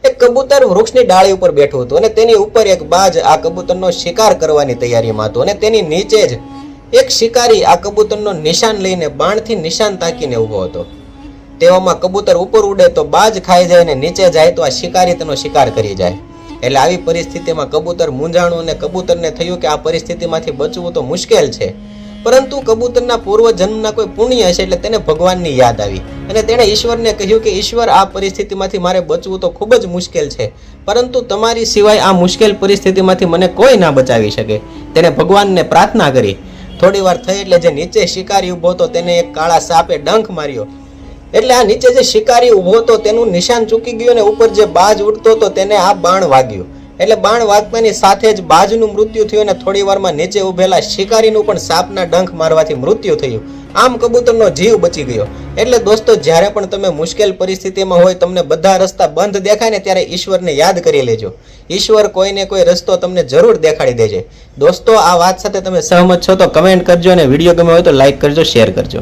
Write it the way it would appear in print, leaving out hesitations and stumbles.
એક કબૂતર વૃક્ષની ડાળી ઉપર બેઠું હતું અને તેની ઉપર એક બાજ આ કબૂતરનો શિકાર કરવાની તૈયારીમાં હતો અને તેની નીચે જ એક શિકારી આ કબૂતરનો નિશાન લઈને બાણથી નિશાન તાકીને ઊભો હતો। તેવામાં કબૂતર ઉપર ઉડે તો બાજ ખાઈ જાય ને નીચે જાય તો આ શિકારી તેનો શિકાર કરી જાય। એટલે આવી પરિસ્થિતિમાં કબૂતર મૂંઝાણું અને કબૂતરને થયું કે આ પરિસ્થિતિમાંથી બચવું તો મુશ્કેલ છે, પરંતુ કબૂતરના પૂર્વજન્મના કોઈ પુણ્ય હશે એટલે તેને ભગવાનની યાદ આવી અને તેણે ઈશ્વરને કહ્યું કે ઈશ્વર, આ પરિસ્થિતિમાંથી મારે બચવું તો ખૂબ જ મુશ્કેલ છે, પરંતુ તમારી સિવાય આ મુશ્કેલ પરિસ્થિતિમાંથી મને કોઈ ના બચાવી શકે। તેણે ભગવાનને પ્રાર્થના કરી। થોડી વાર થઈ એટલે જે નીચે શિકારી ઊભો હતો તેને એક કાળા સાપે ડંખ માર્યો। એટલે આ નીચે જે શિકારી ઊભો હતો તેનું નિશાન ચૂકી ગયું ને ઉપર જે બાજ ઉડતો હતો તેને આ બાણ વાગ્યું। એટલે બાણ વાગતાની સાથે જ બાજનું મૃત્યુ થયું અને થોડી વારમાં નીચે ઉભેલા શિકારીનું પણ સાપના ડંખ મારવાથી મૃત્યુ થયું। આમ કબૂતરનો જીવ બચી ગયો। એટલે દોસ્તો, જ્યારે પણ તમે મુશ્કેલ પરિસ્થિતિમાં હોય, તમને બધા રસ્તા બંધ દેખાય ને ત્યારે ઈશ્વરને યાદ કરી લેજો। ઈશ્વર કોઈને કોઈ રસ્તો તમને જરૂર દેખાડી દેજે। દોસ્તો, આ વાત સાથે તમે સહમત છો તો કમેન્ટ કરજો અને વિડીયો ગમ્યો હોય તો લાઈક કરજો, શેર કરજો।